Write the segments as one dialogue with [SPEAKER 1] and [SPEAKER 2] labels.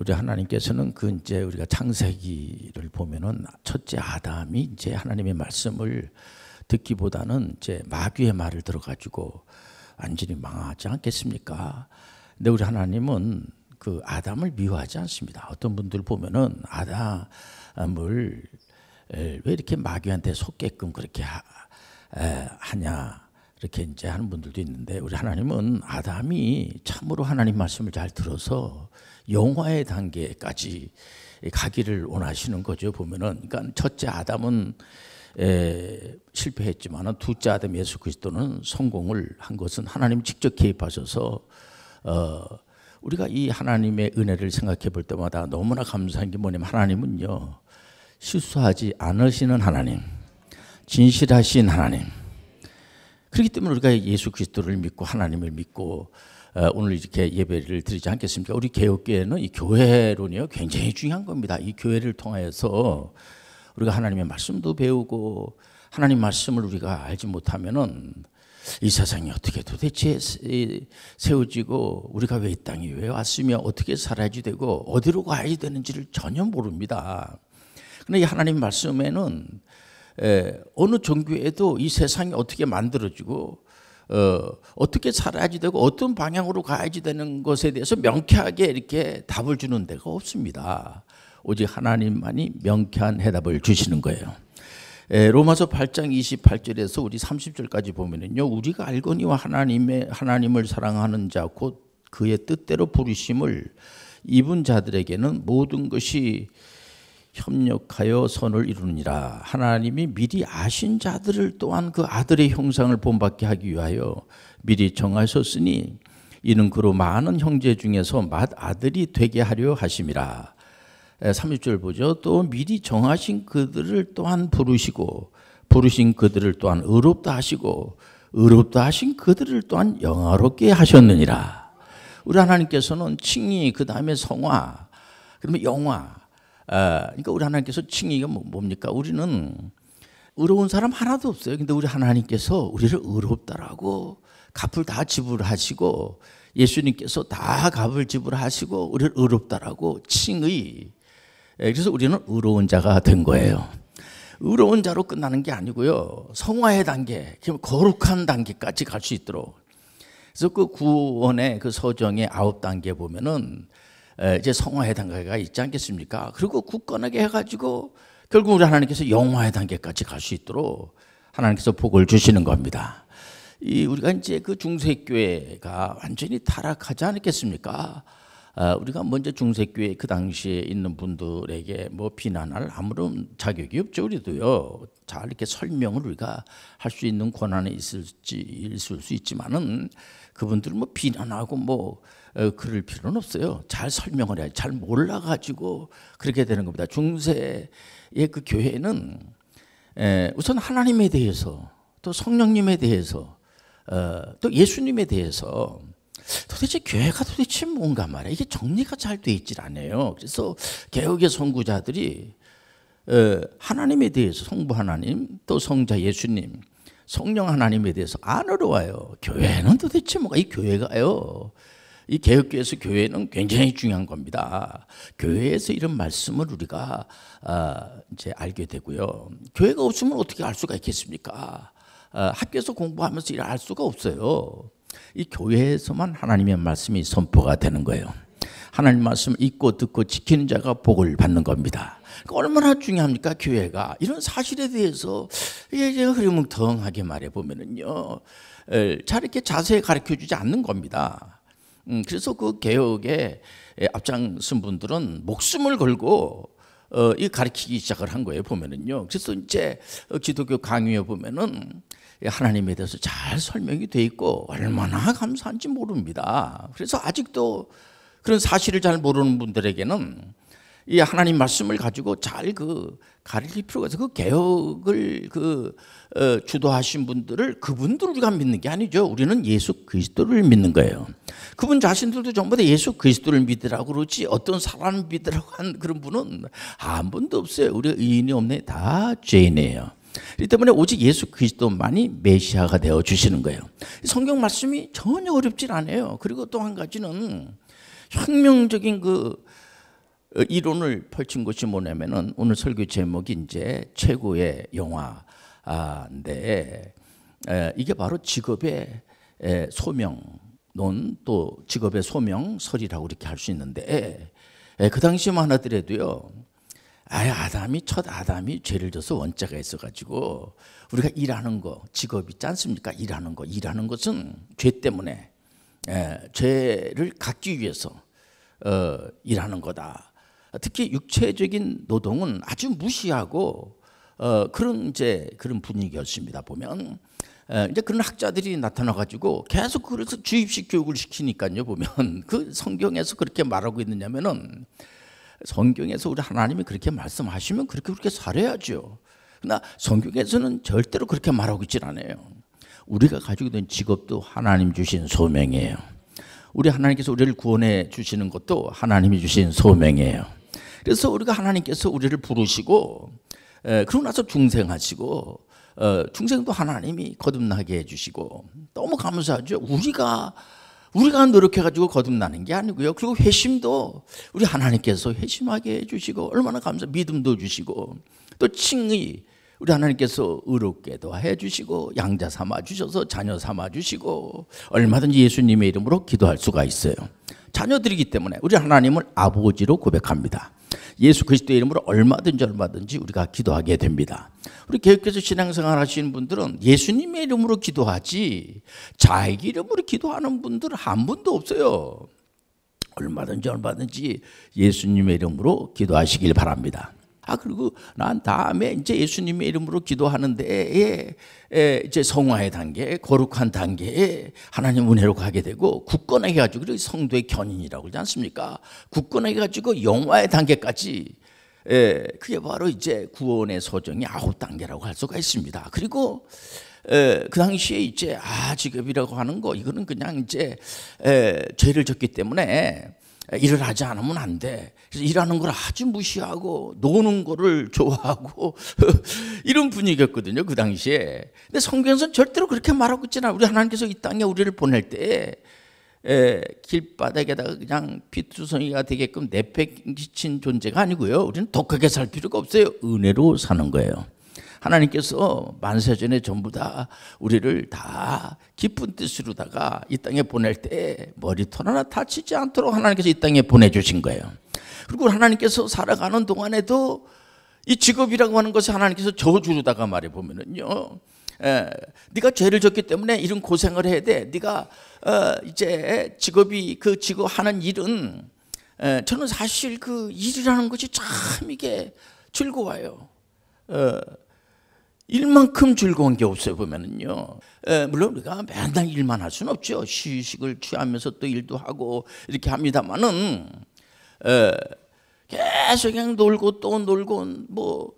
[SPEAKER 1] 우리 하나님께서는 그 이제 우리가 창세기를 보면은 첫째 아담이 이제 하나님의 말씀을 듣기보다는 이제 마귀의 말을 들어가지고 완전히 망하지 않겠습니까? 근데 우리 하나님은 그 아담을 미워하지 않습니다. 어떤 분들 보면은 아담을 왜 이렇게 마귀한테 속게끔 그렇게 하냐 이렇게 이제 하는 분들도 있는데, 우리 하나님은 아담이 참으로 하나님 말씀을 잘 들어서 영화의 단계까지 가기를 원하시는 거죠. 보면은 그러니까 첫째 아담은 실패했지만 둘째 아담 예수 그리스도는 성공을 한 것은 하나님 직접 개입하셔서 우리가 이 하나님의 은혜를 생각해 볼 때마다 너무나 감사한 게 뭐냐면, 하나님은요 실수하지 않으시는 하나님, 진실하신 하나님. 그렇기 때문에 우리가 예수 그리스도를 믿고 하나님을 믿고 오늘 이렇게 예배를 드리지 않겠습니까? 우리 개혁교회는 이 교회론이요 굉장히 중요한 겁니다. 이 교회를 통해서 우리가 하나님의 말씀도 배우고, 하나님 말씀을 우리가 알지 못하면은 이 세상이 어떻게 도대체 세워지고 우리가 왜 이 땅에 왜 왔으며 어떻게 살아야지 되고 어디로 가야 되는지를 전혀 모릅니다. 그런데 이 하나님 말씀에는 어느 종교에도 이 세상이 어떻게 만들어지고 어떻게 살아야지 되고 어떤 방향으로 가야지 되는 것에 대해서 명쾌하게 이렇게 답을 주는 데가 없습니다. 오직 하나님만이 명쾌한 해답을 주시는 거예요. 로마서 8장 28절에서 우리 30절까지 보면은요, 우리가 알거니와 하나님을 사랑하는 자 곧 그의 뜻대로 부르심을 입은 자들에게는 모든 것이 협력하여 선을 이루느니라. 하나님이 미리 아신 자들을 또한 그 아들의 형상을 본받게 하기 위하여 미리 정하셨으니 이는 그로 많은 형제 중에서 맏아들이 되게 하려 하심이라. 30절 보죠. 또 미리 정하신 그들을 또한 부르시고 부르신 그들을 또한 의롭다 하시고 의롭다 하신 그들을 또한 영화롭게 하셨느니라. 우리 하나님께서는 칭의, 그 다음에 성화, 그러면 영화. 그러니까 우리 하나님께서 칭의가 뭡니까? 우리는 의로운 사람 하나도 없어요. 근데 우리 하나님께서 우리를 의롭다라고 값을 다 지불하시고, 예수님께서 다 값을 지불하시고 우리를 의롭다라고 칭의. 그래서 우리는 의로운 자가 된 거예요. 의로운 자로 끝나는 게 아니고요, 성화의 단계, 거룩한 단계까지 갈 수 있도록. 그래서 그 구원의 그 서정의 9단계 보면은 이제 성화의 단계가 있지 않겠습니까? 그리고 굳건하게 해가지고 결국 우리 하나님께서 영화의 단계까지 갈 수 있도록 하나님께서 복을 주시는 겁니다. 우리가 이제 그 중세교회가 완전히 타락하지 않았겠습니까? 우리가 먼저 중세교회 그 당시에 있는 분들에게 뭐 비난할 아무런 자격이 없죠. 우리도요 잘 이렇게 설명을 우리가 할 수 있는 권한이 있을 수 있지만은 그분들 뭐 비난하고 뭐 그럴 필요는 없어요. 잘 설명을 해야, 잘 몰라가지고 그렇게 되는 겁니다. 중세의 그 교회는 우선 하나님에 대해서, 또 성령님에 대해서, 또 예수님에 대해서 도대체 교회가 도대체 뭔가 말이야, 이게 정리가 잘 돼 있질 않아요. 그래서 개혁의 선구자들이 하나님에 대해서, 성부 하나님, 또 성자 예수님, 성령 하나님에 대해서 안 어려워요. 교회는 도대체 뭐가, 이 교회가요, 이 개혁교회에서 교회는 굉장히 중요한 겁니다. 교회에서 이런 말씀을 우리가 이제 알게 되고요. 교회가 없으면 어떻게 알 수가 있겠습니까? 학교에서 공부하면서 알 수가 없어요. 이 교회에서만 하나님의 말씀이 선포가 되는 거예요. 하나님 말씀을 읽고 듣고 지키는 자가 복을 받는 겁니다. 그러니까 얼마나 중요합니까, 교회가? 이런 사실에 대해서 제가 흐리멍텅하게 말해보면은요, 잘 이렇게 자세히 가르쳐 주지 않는 겁니다. 그래서 그 개혁에 앞장선 분들은 목숨을 걸고 이 가르치기 시작을 한 거예요, 보면은요. 그래서 이제 기독교 강의에 보면은 하나님에 대해서 잘 설명이 돼 있고 얼마나 감사한지 모릅니다. 그래서 아직도 그런 사실을 잘 모르는 분들에게는 이 하나님 말씀을 가지고 잘 가르칠 필요가 있어요. 그 개혁을 주도하신 분들을, 그분들을 우리가 믿는 게 아니죠. 우리는 예수 그리스도를 믿는 거예요. 그분 자신들도 전부 다 예수 그리스도를 믿으라고 그러지 어떤 사람을 믿으라고 한 그런 분은 한 분도 없어요. 우리가 의인이 없네, 다 죄인이에요. 그렇기 때문에 오직 예수 그리스도만이 메시아가 되어 주시는 거예요. 성경 말씀이 전혀 어렵질 않아요. 그리고 또 한 가지는 혁명적인 이론을 펼친 것이 뭐냐면은 오늘 설교 제목이 이제 최고의 영화인데 이게 바로 직업의 소명론 또 직업의 소명설이라고 이렇게 할 수 있는데 그 당시만 하더라도요. 첫 아담이 죄를 져서 원죄가 있어가지고 우리가 일하는 거 직업이 있지 않습니까? 일하는 것은 죄 때문에 죄를 갚기 위해서 일하는 거다. 특히 육체적인 노동은 아주 무시하고 그런 분위기였습니다. 보면 이제 그런 학자들이 나타나가지고 계속 그래서 주입식 교육을 시키니까요. 보면 그 성경에서 그렇게 말하고 있느냐면은 성경에서 우리 하나님이 그렇게 말씀하시면 그렇게 살아야죠. 그러나 성경에서는 절대로 그렇게 말하고 있질 않아요. 우리가 가지고 있는 직업도 하나님 주신 소명이에요. 우리 하나님께서 우리를 구원해 주시는 것도 하나님이 주신 소명이에요. 그래서 우리가 하나님께서 우리를 부르시고 그러고 나서 중생하시고 중생도 하나님이 거듭나게 해주시고 너무 감사하죠. 우리가 노력해가지고 거듭나는 게 아니고요. 그리고 회심도 우리 하나님께서 회심하게 해주시고 얼마나 믿음도 주시고 또 칭의 우리 하나님께서 의롭게도 해주시고 양자 삼아주셔서 자녀 삼아주시고 얼마든지 예수님의 이름으로 기도할 수가 있어요. 자녀들이기 때문에 우리 하나님을 아버지로 고백합니다. 예수 그리스도의 이름으로 얼마든지 우리가 기도하게 됩니다. 우리 개혁교회에서 신앙생활 하시는 분들은 예수님의 이름으로 기도하지 자기 이름으로 기도하는 분들은 한 분도 없어요. 얼마든지 예수님의 이름으로 기도하시길 바랍니다. 그리고 난 다음에 이제 예수님의 이름으로 기도하는데 이제 성화의 단계, 거룩한 단계에 하나님 은혜로 가게 되고 굳건하게 가지고 성도의 견인이라고 그러지 않습니까? 굳건하게 가지고 영화의 단계까지 그게 바로 이제 구원의 소정이 9단계라고 할 수가 있습니다. 그리고 그 당시에 이제 직업이라고 하는 거 이거는 그냥 이제 죄를 졌기 때문에 일을 하지 않으면 안 돼. 그래서 일하는 걸 아주 무시하고 노는 거를 좋아하고 이런 분위기였거든요. 그 당시에. 근데 성경에서는 절대로 그렇게 말하고 있지 않아요. 우리 하나님께서 이 땅에 우리를 보낼 때 길바닥에다가 그냥 피투성이가 되게끔 내팽개친 존재가 아니고요. 우리는 독하게 살 필요가 없어요. 은혜로 사는 거예요. 하나님께서 만세전에 전부 다 우리를 다 기쁜 뜻으로다가 이 땅에 보낼 때 머리털 하나 다치지 않도록 하나님께서 이 땅에 보내주신 거예요. 그리고 하나님께서 살아가는 동안에도 이 직업이라고 하는 것을 하나님께서 저주로다가 말해보면은요, 네가 죄를 졌기 때문에 이런 고생을 해야 돼. 네가 이제 그 직업 하는 일은 저는 사실 그 일이라는 것이 참 이게 즐거워요. 일만큼 즐거운 게 없어요. 보면은요. 물론 우리가 맨날 일만 할 수는 없죠. 휴식을 취하면서 또 일도 하고 이렇게 합니다만은 계속 그냥 놀고 또 놀고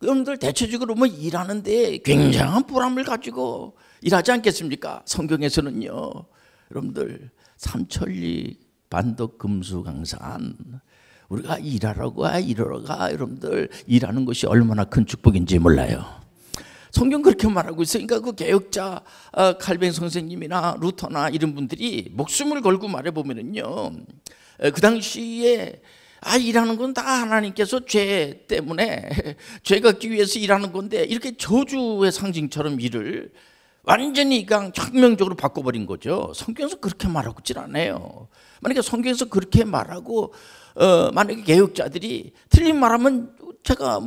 [SPEAKER 1] 여러분들 대체적으로 일하는데 굉장한 보람을 가지고 일하지 않겠습니까? 성경에서는요. 여러분들 삼천리 반덕 금수강산 우리가 일하러 가 여러분들 일하는 것이 얼마나 큰 축복인지 몰라요. 성경 그렇게 말하고 있어요. 그러니까 그 개혁자 칼뱅 선생님이나 루터나 이런 분들이 목숨을 걸고 말해보면은요, 그 당시에 일하는 건 다 하나님께서 죄 때문에 죄 갚기 위해서 일하는 건데 이렇게 저주의 상징처럼 일을 완전히 그냥 혁명적으로 바꿔버린 거죠. 성경에서 그렇게 말하고 있질 않아요. 만약에 성경에서 그렇게 말하고 만약에 개혁자들이 틀린 말하면 제가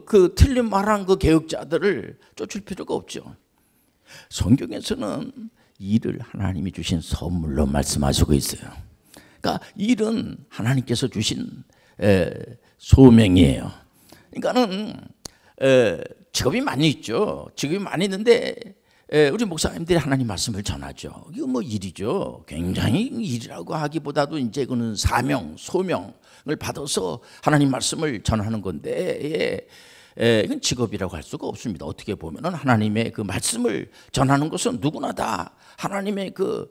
[SPEAKER 1] 그 틀린 말한 그 개혁자들을 쫓을 필요가 없죠. 성경에서는 일을 하나님이 주신 선물로 말씀하시고 있어요. 그러니까 일은 하나님께서 주신 소명이에요. 그러니까는 직업이 많이 있죠. 직업이 많이 있는데 우리 목사님들이 하나님 말씀을 전하죠. 이거 일이죠. 굉장히 일이라고 하기보다도 이제 그는 사명, 소명을 받아서 하나님 말씀을 전하는 건데 이건 직업이라고 할 수가 없습니다. 어떻게 보면은 하나님의 그 말씀을 전하는 것은 누구나 다 하나님의 그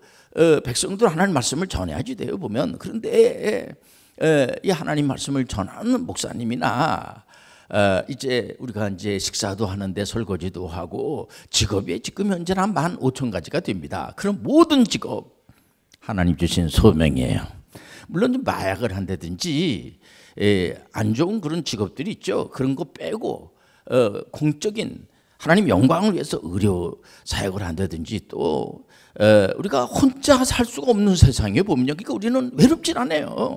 [SPEAKER 1] 백성들 하나님 말씀을 전해야지 돼요. 보면 그런데 이 하나님 말씀을 전하는 목사님이나 이제 우리가 이제 식사도 하는데 설거지도 하고 직업이 지금 현재는 한 15,000가지가 됩니다. 그럼 모든 직업 하나님 주신 소명이에요. 물론 좀 마약을 한다든지 안 좋은 그런 직업들이 있죠. 그런 거 빼고 공적인 하나님 영광을 위해서 의료 사역을 한다든지 또 우리가 혼자 살 수가 없는 세상에 보면요. 그러니까 우리는 외롭진 않아요.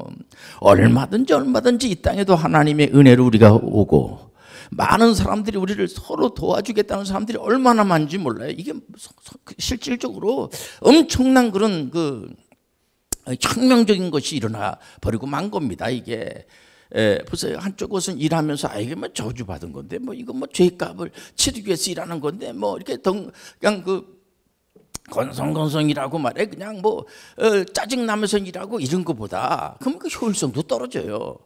[SPEAKER 1] 얼마든지 이 땅에도 하나님의 은혜로 우리가 오고 많은 사람들이 우리를 서로 도와주겠다는 사람들이 얼마나 많은지 몰라요. 이게 실질적으로 엄청난 그런 그 혁명적인 것이 일어나 버리고 만 겁니다. 이게 보세요. 한쪽 곳은 일하면서 이게 뭐 저주받은 건데 뭐 이거 뭐 죄값을 치르기 위해서 일하는 건데 뭐 이렇게 그냥 그 건성건성 일하고 말해 그냥 뭐 짜증 나면서 일하고 이런 것보다 그럼 그 효율성도 떨어져요.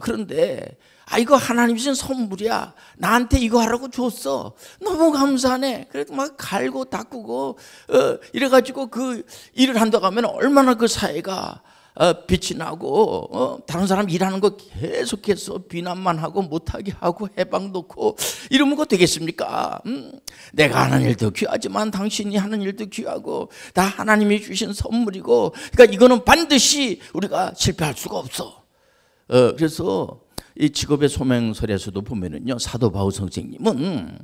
[SPEAKER 1] 그런데 이거 하나님 주신 선물이야. 나한테 이거 하라고 줬어. 너무 감사하네. 그래도 막 갈고 닦고 이래가지고 그 일을 한다고 하면 얼마나 그 사회가 빛이 나고 다른 사람 일하는 거 계속해서 비난만 하고 못하게 하고 해방 놓고 이러면 거 되겠습니까? 내가 하는 일도 귀하지만 당신이 하는 일도 귀하고 다 하나님이 주신 선물이고 그러니까 이거는 반드시 우리가 실패할 수가 없어. 그래서 이 직업의 소명설에서도 보면은요, 사도 바울 선생님은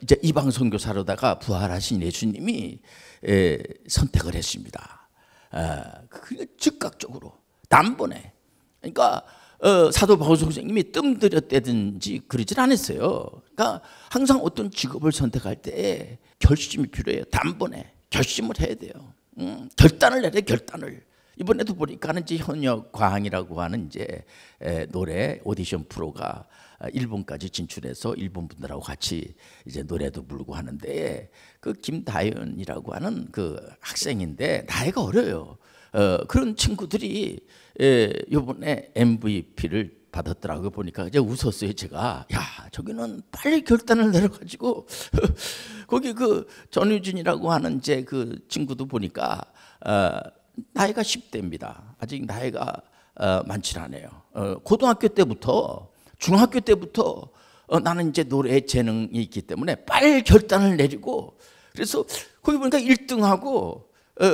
[SPEAKER 1] 이제 이방 선교사로다가 부활하신 예수님이 선택을 했습니다. 그게 즉각적으로 단번에. 그러니까 사도 바울 선생님이 뜸들였다든지 그러질 않았어요. 그러니까 항상 어떤 직업을 선택할 때 결심이 필요해요. 단번에 결심을 해야 돼요. 결단을 내려 결단을. 이번에도 보니까는 이제 현역 과항이라고 하는 이제 노래 오디션 프로가 일본까지 진출해서 일본 분들하고 같이 이제 노래도 부르고 하는데 그 김다연이라고 하는 그 학생인데 나이가 어려요. 그런 친구들이 이번에 MVP를 받았더라고요. 보니까 이제 웃었어요. 제가 야 저기는 빨리 결단을 내려가지고 거기 그 전유진이라고 하는 이제 그 친구도 보니까 나이가 10대입니다. 아직 나이가 많지 않아요. 고등학교 때부터 중학교 때부터 나는 이제 노래에 재능이 있기 때문에 빨리 결단을 내리고 그래서 거기 보니까 1등하고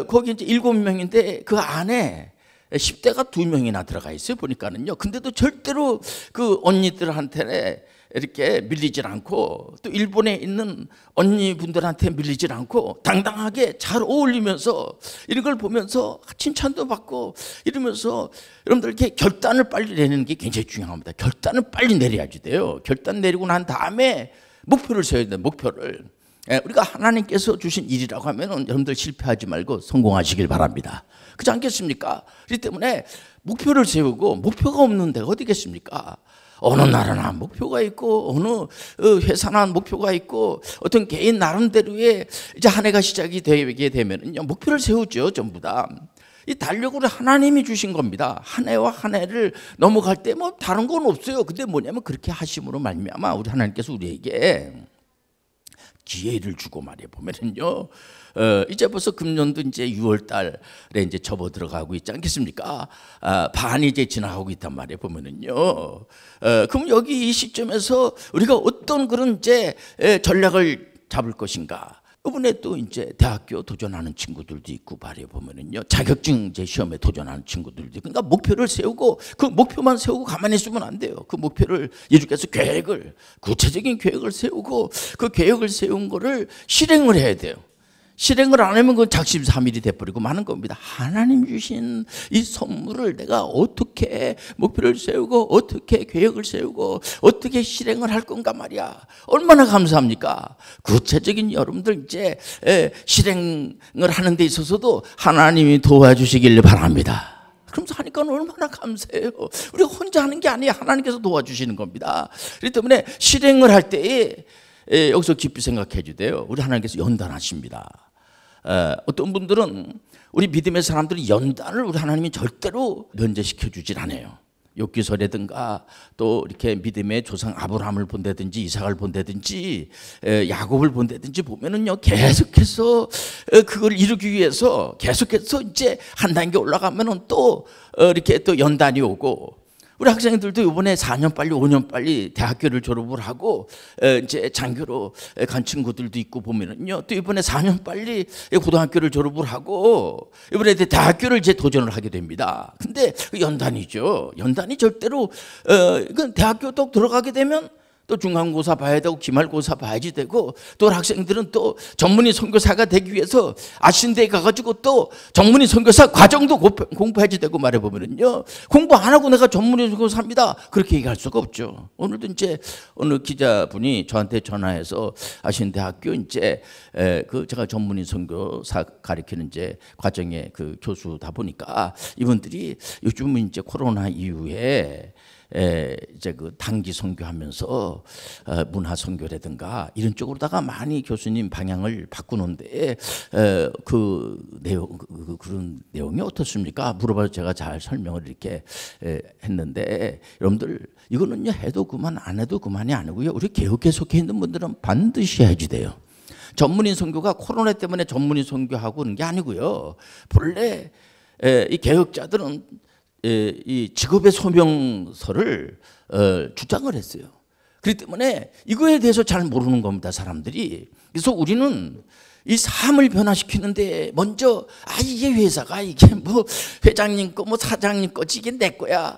[SPEAKER 1] 거기 이제 7명인데 그 안에 10대가 2명이나 들어가 있어요. 보니까는요. 근데도 절대로 그 언니들한테 이렇게 밀리질 않고 또 일본에 있는 언니분들한테 밀리질 않고 당당하게 잘 어울리면서 이런 걸 보면서 칭찬도 받고 이러면서 여러분들 이렇게 결단을 빨리 내리는 게 굉장히 중요합니다. 결단을 빨리 내려야지 돼요. 결단 내리고 난 다음에 목표를 세워야 돼요. 목표를. 우리가 하나님께서 주신 일이라고 하면 여러분들 실패하지 말고 성공하시길 바랍니다. 그렇지 않겠습니까? 그렇기 때문에 목표를 세우고 목표가 없는 데가 어디겠습니까? 어느 나라나 목표가 있고 어느 회사나 목표가 있고 어떤 개인 나름대로의 이제 한 해가 시작이 되게 되면은요 목표를 세우죠. 전부 다. 이 달력을 하나님이 주신 겁니다. 한 해와 한 해를 넘어갈 때 뭐 다른 건 없어요. 근데 뭐냐면 그렇게 하심으로 말미암아 우리 하나님께서 우리에게 기회를 주고 말해 보면은요. 이제 벌써 금년도 이제 6월 달에 이제 접어 들어가고 있지 않겠습니까? 반이 이제 지나가고 있단 말이에요. 보면은요. 그럼 여기 이 시점에서 우리가 어떤 그런 이제 전략을 잡을 것인가? 이번에 또 이제 대학교 도전하는 친구들도 있고 말해 보면은요. 자격증 이제 시험에 도전하는 친구들도 있고. 그러니까 목표를 세우고 그 목표만 세우고 가만히 있으면 안 돼요. 그 목표를 예수께서 계획을 구체적인 계획을 세우고 그 계획을 세운 거를 실행을 해야 돼요. 실행을 안 하면 그건 작심삼일이 돼버리고 마는 겁니다. 하나님 주신 이 선물을 내가 어떻게 목표를 세우고 어떻게 계획을 세우고 어떻게 실행을 할 건가 말이야. 얼마나 감사합니까? 구체적인 여러분들 이제 실행을 하는 데 있어서도 하나님이 도와주시길 바랍니다. 그러면서 하니까 얼마나 감사해요. 우리가 혼자 하는 게 아니에요. 하나님께서 도와주시는 겁니다. 그렇기 때문에 실행을 할 때에 여기서 깊이 생각해 주세요. 우리 하나님께서 연단하십니다. 어떤 분들은 우리 믿음의 사람들이 연단을 우리 하나님이 절대로 면제시켜 주질 않아요. 욥기서라든가 또 이렇게 믿음의 조상 아브라함을 본다든지 이삭을 본다든지 야곱을 본다든지 보면은요 계속해서 그걸 이루기 위해서 계속해서 이제 한 단계 올라가면은 또 이렇게 또 연단이 오고 우리 학생들도 이번에 4년 빨리 5년 빨리 대학교를 졸업을 하고 이제 장교로 간 친구들도 있고 보면은요. 또 이번에 4년 빨리 고등학교를 졸업을 하고 이번에 대학교를 이제 도전을 하게 됩니다. 근데 연단이죠. 연단이 절대로 이건 대학교 또 들어가게 되면 또 중간고사 봐야 되고 기말고사 봐야지 되고 또 학생들은 또 전문의 선교사가 되기 위해서 아신대에 가가지고 또 전문의 선교사 과정도 공부해야지 되고 말해보면은요 공부 안 하고 내가 전문의 선교사입니다 그렇게 얘기할 수가 없죠. 오늘도 이제 어느 기자분이 저한테 전화해서 아신대 학교 이제 그 제가 전문의 선교사 가르치는 이제 과정의 그 교수다 보니까 이분들이 요즘은 이제 코로나 이후에 이제 그 단기 선교하면서 문화 선교라든가 이런 쪽으로다가 많이 교수님 방향을 바꾸는데 그 내용 그런 내용이 어떻습니까? 물어봐서 제가 잘 설명을 이렇게 했는데 여러분들 이거는요 해도 그만 안 해도 그만이 아니고요 우리 개혁에 속해 있는 분들은 반드시 해야지 돼요. 전문인 선교가 코로나 때문에 전문인 선교하고 그런 게 아니고요. 본래 이 개혁자들은 이 직업의 소명서를 주장을 했어요. 그렇기 때문에 이거에 대해서 잘 모르는 겁니다, 사람들이. 그래서 우리는 이 삶을 변화시키는데 먼저 이게 회사가 이게 뭐 회장님 거 뭐 사장님 거지 이게 내 거야.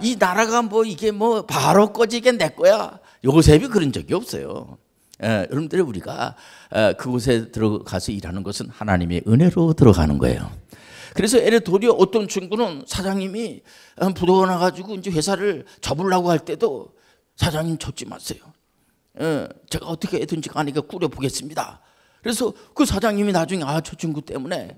[SPEAKER 1] 이 나라가 뭐 이게 뭐 바로 거지 이게 내 거야. 요셉이 그런 적이 없어요. 여러분들 우리가 그곳에 들어가서 일하는 것은 하나님의 은혜로 들어가는 거예요. 그래서 도리어 어떤 친구는 사장님이 부도가 나가지고 이제 회사를 접으려고 할 때도 사장님 접지 마세요. 제가 어떻게 해든지 간에 꾸려보겠습니다. 그래서 그 사장님이 나중에 저 친구 때문에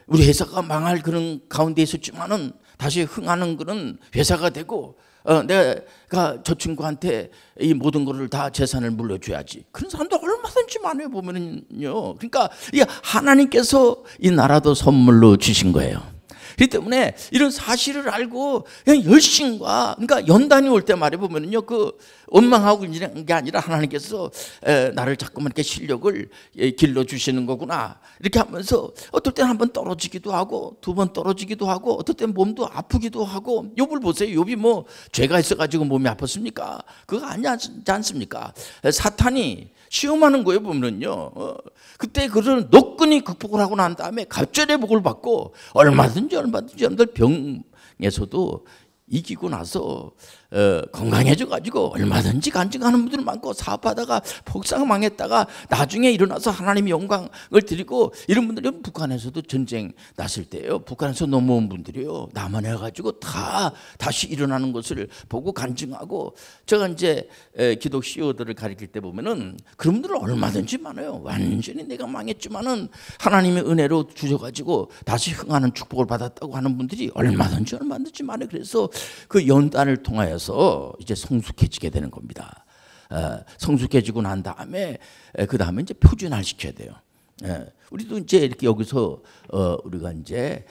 [SPEAKER 1] 우리 회사가 망할 그런 가운데 있었지만은 다시 흥하는 그런 회사가 되고 내가 저 친구한테 이 모든 것을 다 재산을 물려줘야지. 그런 사람도 얼마든지 많아요 보면은요. 그러니까 하나님께서 이 나라도 선물로 주신 거예요. 그렇기 때문에 이런 사실을 알고 그냥 열심과 그러니까 연단이 올 때 말해 보면은요 그 원망하고 있는 게 아니라 하나님께서 나를 자꾸만 이렇게 실력을 길러 주시는 거구나 이렇게 하면서 어떨 때는 한 번 떨어지기도 하고 두 번 떨어지기도 하고 어떨 때는 몸도 아프기도 하고 욥을 보세요. 욥이 뭐 죄가 있어가지고 몸이 아팠습니까? 그거 아니지 않습니까? 사탄이 시험하는 거예요 보면은요. 그때 그를 노끈히 극복을 하고 난 다음에 갑절의 복을 받고 얼마든지 여러분들 병에서도 이기고 나서 건강해져 가지고 얼마든지 간증하는 분들 많고 사업하다가 폭삭 망했다가 나중에 일어나서 하나님의 영광을 드리고 이런 분들이 북한에서도 전쟁 났을 때요 북한에서 넘어온 분들이요 남한에 가지고 다시 일어나는 것을 보고 간증하고 제가 이제 기독 CEO들을 가르칠 때 보면은 그런 분들은 얼마든지 많아요. 완전히 내가 망했지만은 하나님의 은혜로 주셔가지고 다시 흥하는 축복을 받았다고 하는 분들이 얼마든지 많아요. 그래서 그 연단을 통하여 이제 성숙해지게 되는 겁니다. 성숙해지고 난 다음에 그 다음에 이제 표준화 시켜야 돼요. 우리도 이제 이렇게 여기서 우리가 이제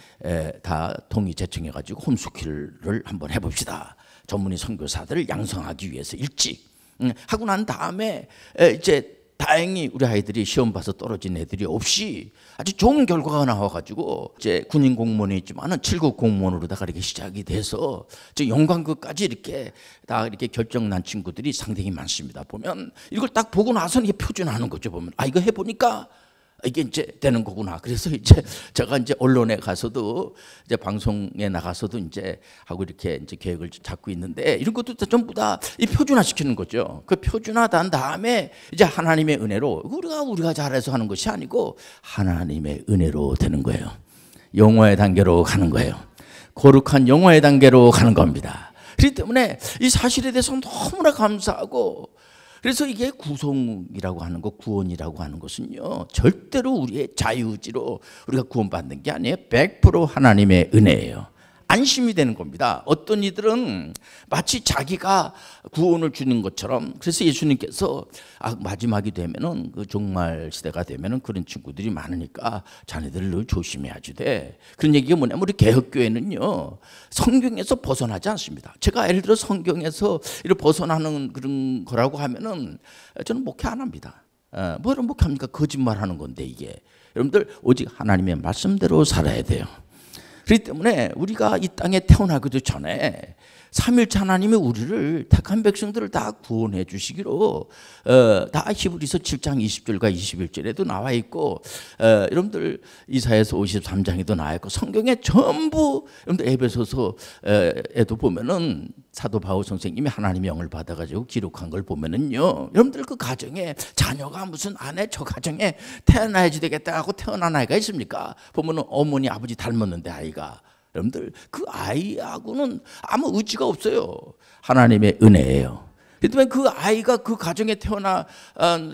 [SPEAKER 1] 다 동의 제청해 가지고 홈스쿨을 한번 해봅시다. 전문의 선교사들을 양성하기 위해서 일찍 하고 난 다음에 이제 다행히 우리 아이들이 시험 봐서 떨어진 애들이 없이 아주 좋은 결과가 나와가지고 이제 군인 공무원이 있지만은 7급 공무원으로다가 이렇게 시작이 돼서 이제 영광급까지 이렇게 다 이렇게 결정 난 친구들이 상당히 많습니다. 보면 이걸 딱 보고 나서는 이게 표준화하는 거죠. 보면 이거 해보니까 이게 이제 되는 거구나. 그래서 이제 제가 이제 언론에 가서도 이제 방송에 나가서도 이제 하고 이렇게 이제 계획을 잡고 있는데 이런 것도 전부 다 이 표준화 시키는 거죠. 그 표준화된 다음에 이제 하나님의 은혜로 우리가 잘해서 하는 것이 아니고 하나님의 은혜로 되는 거예요. 영화의 단계로 가는 거예요. 거룩한 영화의 단계로 가는 겁니다. 그렇기 때문에 이 사실에 대해서 너무나 감사하고 그래서 이게 구속이라고 하는 것, 구원이라고 하는 것은요 절대로 우리의 자유의지로 우리가 구원받는 게 아니에요. 100% 하나님의 은혜예요. 안심이 되는 겁니다. 어떤 이들은 마치 자기가 구원을 주는 것처럼 그래서 예수님께서 마지막이 되면은 그 종말 시대가 되면은 그런 친구들이 많으니까 자네들 늘 조심해야지 돼. 그런 얘기가 뭐냐면 우리 개혁교회는요 성경에서 벗어나지 않습니다. 제가 예를 들어 성경에서 이렇게 벗어나는 그런 거라고 하면은 저는 목회 안 합니다. 뭐를 목회합니까? 거짓말하는 건데 이게 여러분들 오직 하나님의 말씀대로 살아야 돼요. 그렇기 때문에 우리가 이 땅에 태어나기도 전에 삼일째 하나님이 우리를 택한 백성들을 다 구원해 주시기로 다 히브리서 7장 20절과 21절에도 나와 있고 여러분들 이사야서 53장에도 나와 있고 성경에 전부 여러분들 에베소서에도 보면은 사도 바울 선생님이 하나님의 영을 받아가지고 기록한 걸 보면은요, 여러분들 그 가정에 자녀가 무슨 아내 저 가정에 태어나야지 되겠다 하고 태어난 아이가 있습니까? 보면은 어머니 아버지 닮았는데 아이가, 여러분들 그 아이하고는 아무 의지가 없어요. 하나님의 은혜예요. 그렇다면 그 아이가 그 가정에 태어난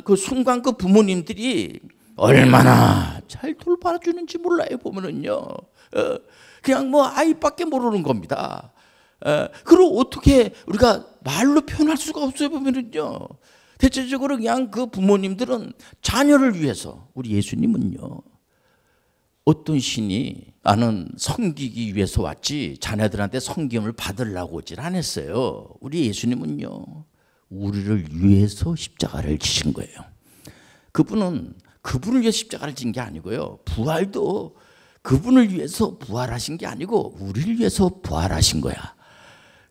[SPEAKER 1] 그 순간 그 부모님들이 얼마나 잘 돌봐주는지 몰라요. 보면은요, 그냥 뭐 아이밖에 모르는 겁니다. 그걸 어떻게 우리가 말로 표현할 수가 없어요. 보면은요, 대체적으로 그냥 그 부모님들은 자녀를 위해서, 우리 예수님은요, 어떤 신이 나는 섬기기 위해서 왔지 자녀들한테 섬김을 받으려고 오질 않았어요. 우리 예수님은요, 우리를 위해서 십자가를 지신 거예요. 그분은 그분을 위해 십자가를 진 게 아니고요, 부활도 그분을 위해서 부활하신 게 아니고 우리를 위해서 부활하신 거야.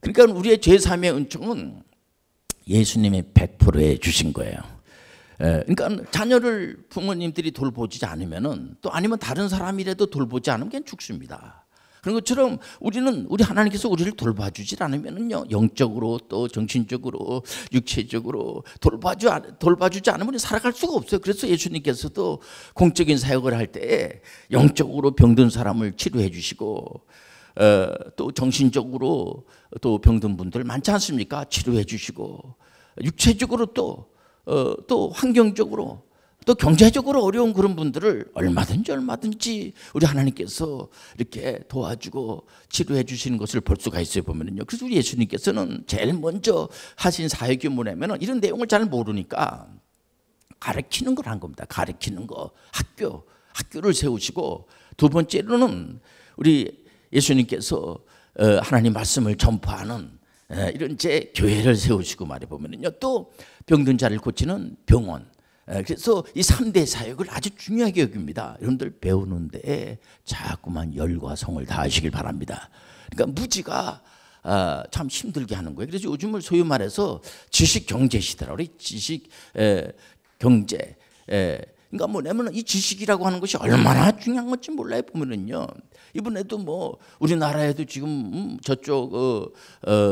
[SPEAKER 1] 그러니까 우리의 제3의 은총은 예수님이 100%해 주신 거예요. 그러니까 자녀를 부모님들이 돌보지 않으면은, 또 아니면 다른 사람이라도 돌보지 않으면 그냥 죽습니다. 그런 것처럼 우리 하나님께서 우리를 돌봐주지 않으면은요, 영적으로 또 정신적으로 육체적으로 돌봐주지 않으면 살아갈 수가 없어요. 그래서 예수님께서도 공적인 사역을 할 때 영적으로 병든 사람을 치료해 주시고, 또 정신적으로 또 병든 분들 많지 않습니까? 치료해 주시고, 육체적으로 또 환경적으로 또 경제적으로 어려운 그런 분들을 얼마든지 우리 하나님께서 이렇게 도와주고 치료해 주시는 것을 볼 수가 있어요. 보면은요. 그래서 우리 예수님께서는 제일 먼저 하신 사역이 뭐냐면은, 이런 내용을 잘 모르니까 가르치는 걸 한 겁니다. 가르치는 거, 학교를 세우시고, 두 번째로는 우리 예수님께서 하나님 말씀을 전파하는 이런 이제 교회를 세우시고 말해 보면은요, 또 병든 자를 고치는 병원. 그래서 이 3대 사역을 아주 중요하게 여깁니다. 여러분들 배우는데 자꾸만 열과 성을 다하시길 바랍니다. 그러니까 무지가 참 힘들게 하는 거예요. 그래서 요즘을 소위 말해서 지식 경제 시대라고 그래. 지식 경제. 그러니까 뭐냐면 이 지식이라고 하는 것이 얼마나 중요한 건지 몰라요. 보면은요, 이번에도 뭐 우리나라에도 지금 저쪽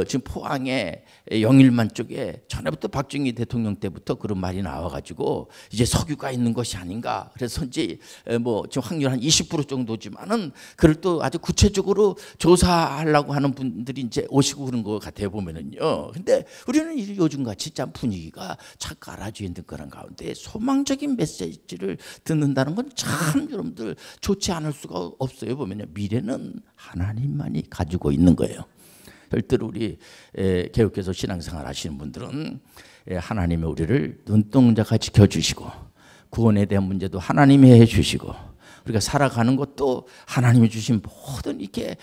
[SPEAKER 1] 지금 포항에 영일만 쪽에 전에부터 박정희 대통령 때부터 그런 말이 나와가지고 이제 석유가 있는 것이 아닌가. 그래서 이제 뭐 지금 확률 한 20% 정도지만은 그걸 또 아주 구체적으로 조사하려고 하는 분들이 이제 오시고 그런 것 같아요. 보면은요. 근데 우리는 요즘 같이 참 분위기가 착 깔아져 있는 그런 가운데 소망적인 메시지를 듣는다는 건 참 여러분들 좋지 않을 수가 없어요. 보면요, 미래는 하나님만이 가지고 있는 거예요. 절대로 우리 개혁해서 신앙생활 하시는 분들은 하나님이 우리를 눈동자가 지켜주시고, 구원에 대한 문제도 하나님이 해주시고, 우리가 살아가는 것도 하나님이 주신 모든 이렇게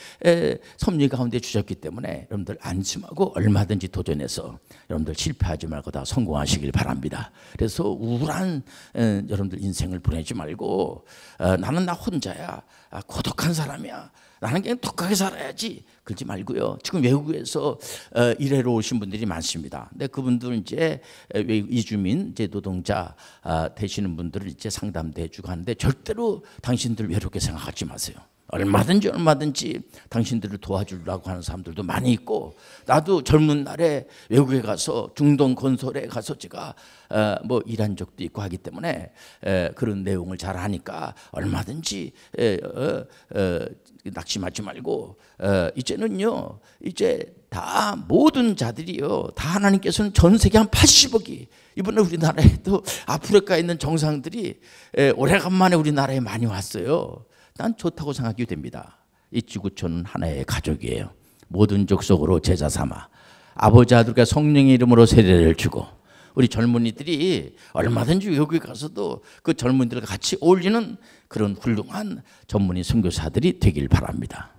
[SPEAKER 1] 섭리 가운데 주셨기 때문에 여러분들 안심하고 얼마든지 도전해서 여러분들 실패하지 말고 다 성공하시길 바랍니다. 그래서 우울한 여러분들 인생을 보내지 말고, 나는 나 혼자야, 고독한 사람이야, 나는 그냥 독하게 살아야지, 그러지 말고요. 지금 외국에서 일하러 오신 분들이 많습니다. 근데 그분들 이제 이주민 이제 노동자 되시는 분들을 이제 상담도 해주고 하는데, 절대로 당신들 외롭게 생각하지 마세요. 얼마든지 당신들을 도와주려고 하는 사람들도 많이 있고, 나도 젊은 날에 외국에 가서 중동 건설에 가서 제가 뭐 일한 적도 있고 하기 때문에 그런 내용을 잘 아니까 얼마든지 낙심하지 말고, 이제는요, 이제 다 모든 자들이요, 다 하나님께서는 전 세계 한 80억이 이번에 우리나라에도 아프리카에 있는 정상들이 오래간만에 우리나라에 많이 왔어요. 난 좋다고 생각이 됩니다. 이 지구촌은 하나의 가족이에요. 모든 족속으로 제자 삼아 아버지 아들과 성령의 이름으로 세례를 주고, 우리 젊은이들이 얼마든지 여기 가서도 그 젊은이들과 같이 어울리는 그런 훌륭한 전문의 선교사들이 되길 바랍니다.